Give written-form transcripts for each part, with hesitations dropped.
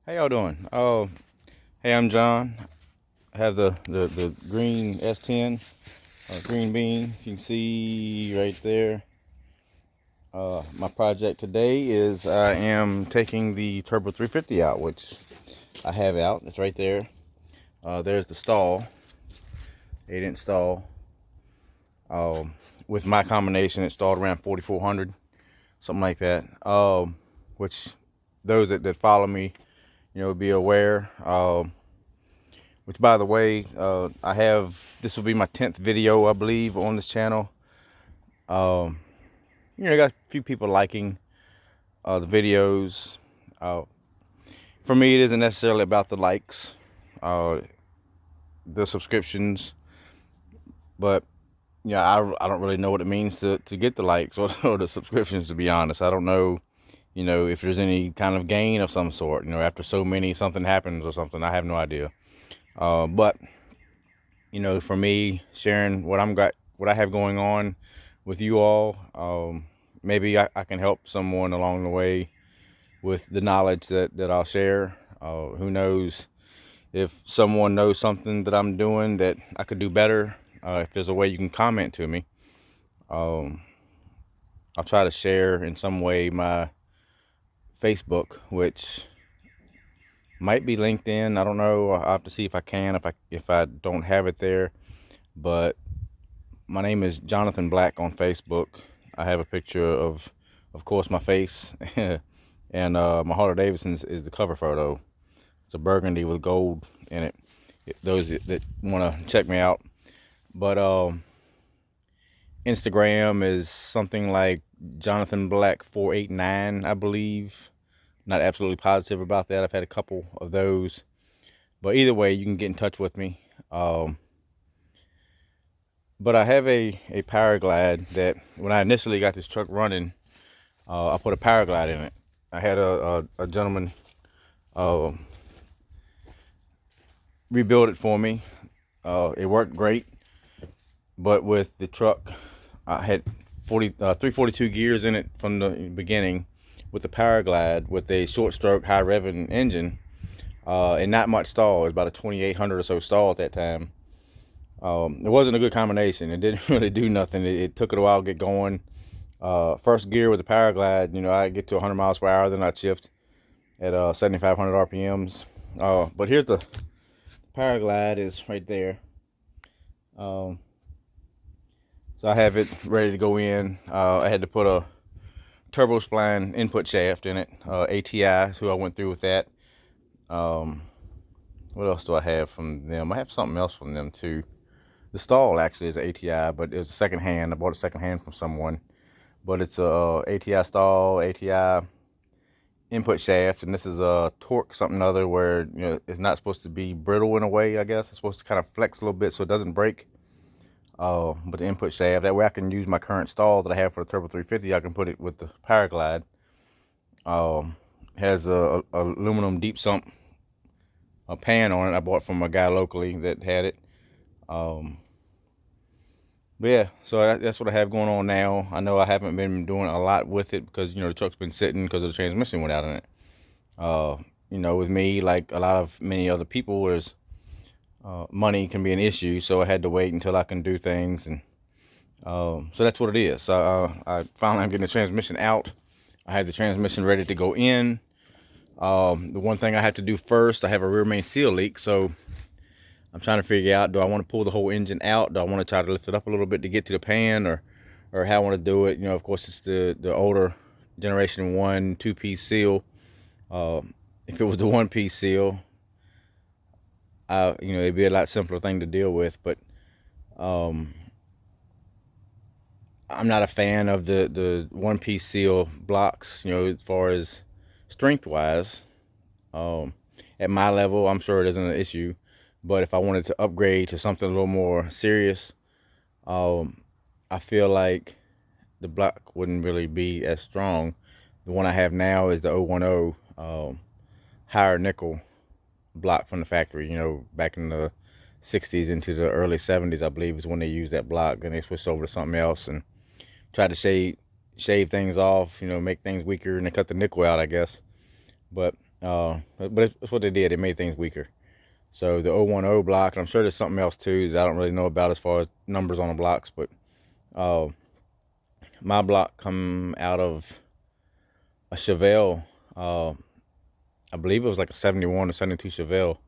How y'all doing? Oh, hey, I'm John. I have the green S10 green bean. You can see right there. My project today is I am taking the Turbo 350 out, which I have out. It's right there. There's the stall, 8-inch stall. With my combination, it stalled around 4,400, something like that. Which those that follow me, be aware. Which, by the way, this will be my 10th video, I believe, on this channel. Um, I got a few people liking the videos. For me, it isn't necessarily about the likes, uh, the subscriptions, but I don't really know what it means to get the likes or the subscriptions, to be honest. I don't know, if there's any kind of gain of some sort, after so many, something happens or something. I have no idea. But for me, sharing what I have going on with you all, maybe I can help someone along the way with the knowledge that I'll share. Who knows if someone knows something that I'm doing that I could do better. If there's a way you can comment to me, um, I'll try to share in some way my Facebook, which might be LinkedIn. I don't know. I'll have to see if I can. If I don't have it there, but my name is Jonathan Black on Facebook. I have a picture of course, my face, and my Harley Davidson is the cover photo. It's a burgundy with gold in it. Those that want to check me out. But Instagram is something like Jonathan Black 489, I believe. Not absolutely positive about that. I've had a couple of those, but either way, you can get in touch with me. But I have a Paraglide that when I initially got this truck running, I put a Paraglide in it. I had a gentleman rebuild it for me. It worked great, but with the truck, I had 342 gears in it from the beginning with the Paraglide with a short stroke high revving engine, and not much stall. It was about a 2,800 or so stall at that time. It wasn't a good combination. It didn't really do nothing. It took it a while to get going. First gear with the Paraglide, I get to 100 miles per hour, then I'd shift at 7,500 RPMs. But here's the Paraglide is right there. So I have it ready to go in. I had to put a turbo spline input shaft in it. ATI is who I went through with that. What else do I have from them? I have something else from them too. The stall actually is an ATI, but it's second hand. I bought it second hand from someone. But it's a ATI stall, ATI input shaft, and this is a torque something other where it's not supposed to be brittle in a way. I guess it's supposed to kind of flex a little bit so it doesn't break. But the input shaft, that way I can use my current stall that I have for the Turbo 350. I can put it with the Paraglide. Has a aluminum deep sump a pan on it. I bought from a guy locally that had it. But yeah, so that's what I have going on now. I know I haven't been doing a lot with it because the truck's been sitting because the transmission went out in it. With me, like many other people, there's money can be an issue, so I had to wait until I can do things, and so that's what it is. So I finally am getting the transmission out. I have the transmission ready to go in. The one thing I have to do first, I have a rear main seal leak, so I'm trying to figure out, do I want to pull the whole engine out? Do I want to try to lift it up a little bit to get to the pan, or how I want to do it? Of course, it's the older generation 1 2-piece seal. If it was the 1-piece seal, it'd be a lot simpler thing to deal with. But I'm not a fan of the 1-piece seal blocks. As far as strength wise, at my level, I'm sure it isn't an issue. But if I wanted to upgrade to something a little more serious, I feel like the block wouldn't really be as strong. The one I have now is the 010 higher nickel block from the factory. Back in the 60s into the early 70s, I believe, is when they used that block. Then they switched over to something else and tried to shave things off, make things weaker, and they cut the nickel out, I guess. But But it's what they did. They made things weaker. So the 010 block, and I'm sure there's something else too that I don't really know about as far as numbers on the blocks, but uh, my block come out of a Chevelle. I believe it was like a 71 or 72 Chevelle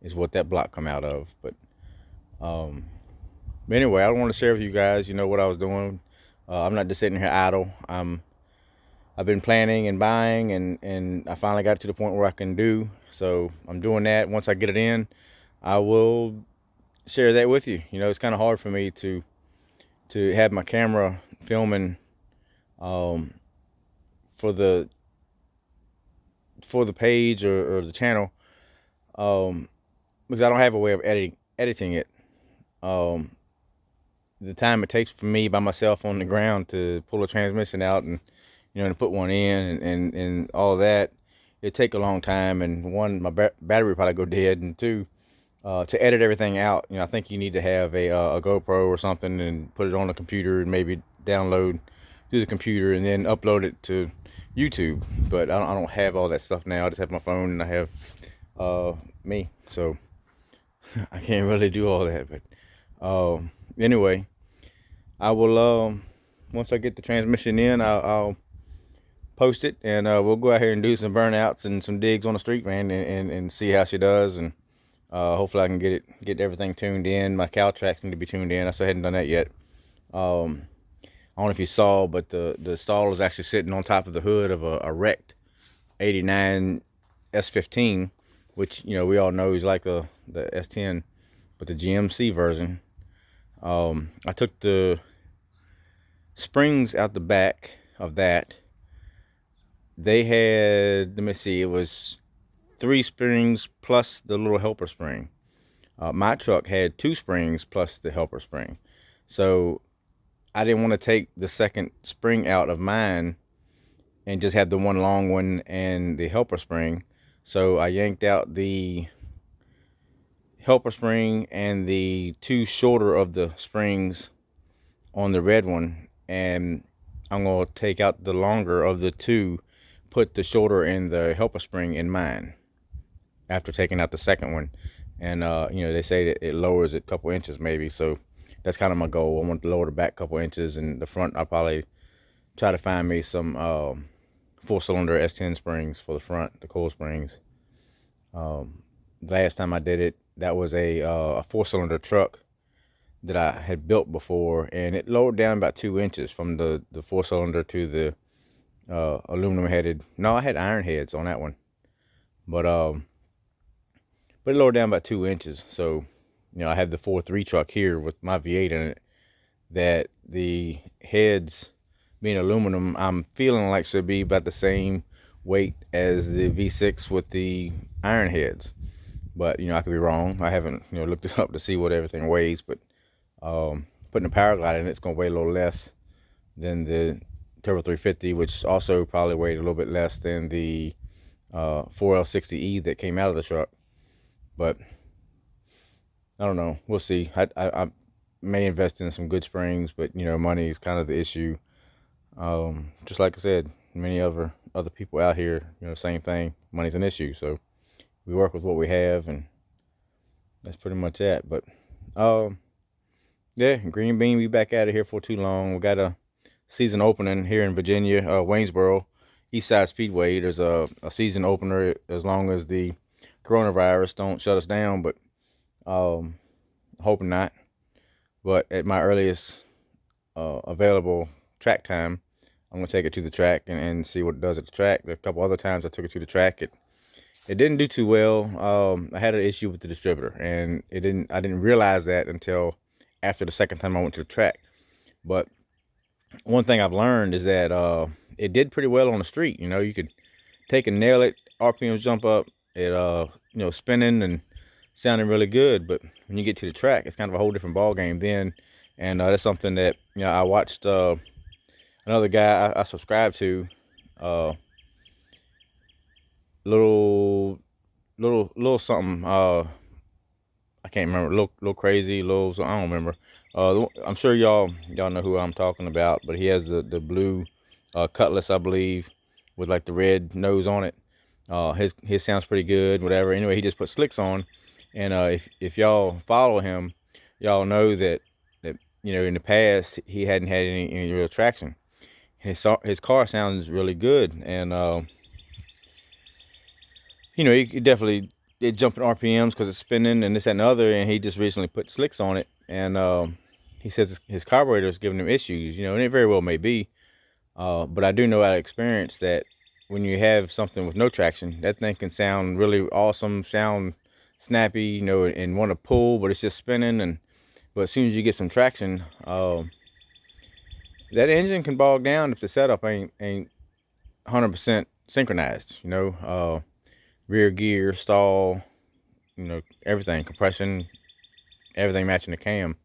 is what that block come out of. Um, but anyway, I want to share with you guys, what I was doing. I'm not just sitting here idle. I've been planning and buying, and I finally got to the point where I can do. So I'm doing that. Once I get it in, I will share that with you. It's kind of hard for me to have my camera filming um, for the page or the channel, because I don't have a way of editing it. The time it takes for me by myself on the ground to pull a transmission out and to put one in and all that, it take a long time. And one, my battery probably go dead, and two, to edit everything out, I think you need to have a GoPro or something and put it on the computer and maybe download through the computer and then upload it to YouTube. But I don't have all that stuff now. I just have my phone and I have me, so I can't really do all that. But anyway, I will once I get the transmission in, I'll post it, and we'll go out here and do some burnouts and some digs on the street, man, and see how she does. And hopefully I can get everything tuned in. My cow tracks need to be tuned in. I still hadn't done that yet. I don't know if you saw, but the stall is actually sitting on top of the hood of a wrecked 89 S15, which we all know is like the S10, but the GMC version. I took the springs out the back of that. They had, let me see, it was 3 springs plus the little helper spring. My truck had 2 springs plus the helper spring. So I didn't want to take the second spring out of mine and just have the one long one and the helper spring. So I yanked out the helper spring and the 2 shorter of the springs on the red one, and I'm going to take out the longer of the 2, put the shorter in the helper spring in mine after taking out the second one. And they say that it lowers it a couple inches maybe, so that's kind of my goal. I want to lower the back a couple inches, and the front I'll probably try to find me some 4-cylinder S10 springs for the front, the coil springs. Last time I did it, that was a 4-cylinder truck that I had built before, and it lowered down about 2 inches from the 4-cylinder to the aluminum headed. No, I had iron heads on that one, but it lowered down about 2 inches. So I have the 4.3 truck here with my V8 in it, that the heads being aluminum, I'm feeling like should be about the same weight as the V6 with the iron heads. But I could be wrong. I haven't looked it up to see what everything weighs, but putting a power glide in it's going to weigh a little less than the Turbo 350, which also probably weighed a little bit less than the 4L60E that came out of the truck. But I don't know, we'll see. I may invest in some good springs, but money is kind of the issue. Just like I said, many other people out here, same thing. Money's an issue, so we work with what we have, and that's pretty much that. But yeah, Green Bean, we back out of here for too long. We got a season opening here in Virginia, Waynesboro, Eastside Speedway. There's a season opener as long as the coronavirus don't shut us down, but hoping not. But at my earliest available track time, I'm gonna take it to the track and see what it does at the track. A couple other times I took it to the track, it didn't do too well. I had an issue with the distributor, and I didn't realize that until after the second time I went to the track. But one thing I've learned is that it did pretty well on the street. You could take and nail it, RPMs jump up, it spinning and sounding really good. But when you get to the track, it's kind of a whole different ball game then. And that's something that I watched another guy I subscribe to, little something, I can't remember, little crazy, I don't remember. I'm sure y'all know who I'm talking about, but he has the blue Cutlass, I believe, with like the red nose on it. His sounds pretty good, whatever. Anyway, he just put slicks on, and if y'all follow him, y'all know that in the past he hadn't had any real traction. His car sounds really good, and he definitely did jumping RPMs because it's spinning and this, that, and the other. And he just recently put slicks on it, and he says his carburetor is giving him issues. And it very well may be, but I do know out of experience that when you have something with no traction, that thing can sound really awesome, sound snappy, and want to pull, but it's just spinning. But as soon as you get some traction, that engine can bog down if the setup ain't 100% synchronized. Rear gear, stall, everything, compression, everything matching the cam.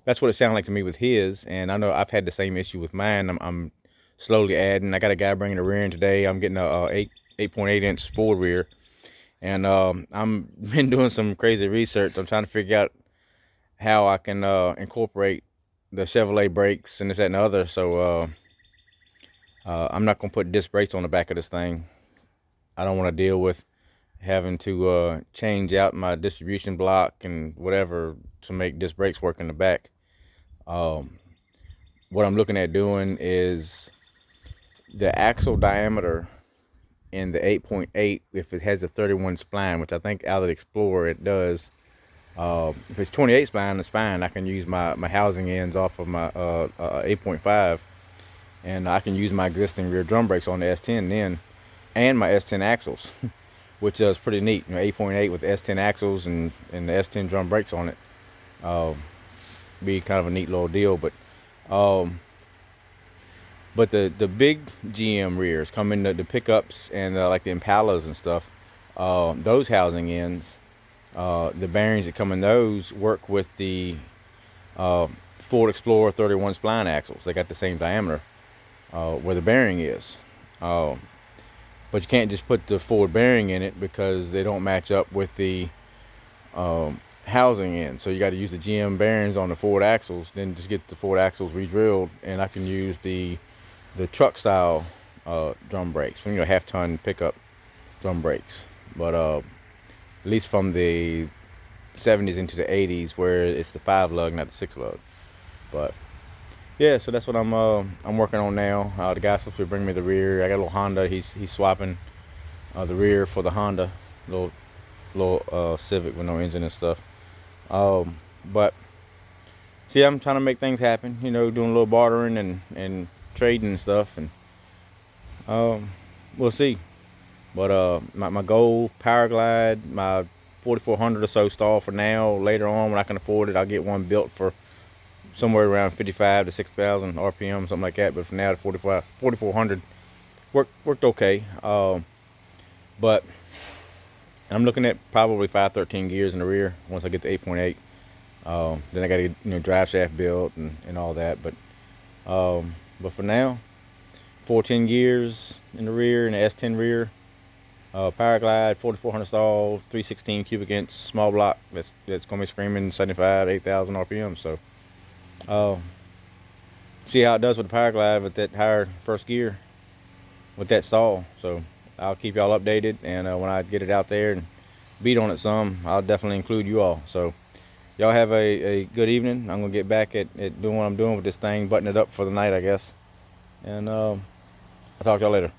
That's what it sounded like to me with his, and I know I've had the same issue with mine. I'm slowly adding. I got a guy bringing the rear in today. I'm getting a 8.8 inch forward rear, and I'm been doing some crazy research. I'm trying to figure out how I can incorporate the Chevrolet brakes and this, that, and the other. So I'm not gonna put disc brakes on the back of this thing. I don't want to deal with having to change out my distribution block and whatever to make disc brakes work in the back. What I'm looking at doing is the axle diameter in the 8.8, if it has a 31 spline, which I think out of the Explorer it does. If it's 28 spline, it's fine. I can use my housing ends off of my 8.5, and I can use my existing rear drum brakes on the S10 then, and my S10 axles, which is pretty neat. 8.8 with S10 axles and the S10 drum brakes on it. Be kind of a neat little deal. But the big GM rears come in the pickups and like the Impalas and stuff. Those housing ends, the bearings that come in those work with the Ford Explorer 31 spline axles. They got the same diameter where the bearing is. But you can't just put the Ford bearing in it because they don't match up with the housing end. So you got to use the GM bearings on the Ford axles, then just get the Ford axles re-drilled, and I can use the truck style drum brakes, from half-ton pickup drum brakes. But at least from the 70s into the 80s, where it's the 5 lug, not the 6 lug. But yeah, so that's what I'm working on now. The guy's supposed to bring me the rear. I got a little Honda. He's swapping the rear for the Honda, little Civic with no engine and stuff. But see, I'm trying to make things happen. Doing a little bartering and trading and stuff, and we'll see. But my goal, Powerglide, my 4400 or so stall for now. Later on, when I can afford it, I'll get one built for somewhere around 55 to 6,000 RPM, something like that. But for now, the 4400 worked okay. But I'm looking at probably 513 gears in the rear once I get the 8.8. Then I got to get drive shaft built and all that. But for now, 410 gears in the rear and the S10 rear. Powerglide, 4400 stall, 316 cubic inch small block. That's gonna be screaming 75, 8,000 RPM. So see how it does with the Powerglide with that higher first gear with that stall. So I'll keep y'all updated, and when I get it out there and beat on it some, I'll definitely include you all. So y'all have a good evening. I'm gonna get back at doing what I'm doing with this thing, button it up for the night, I guess. And I'll talk to y'all later.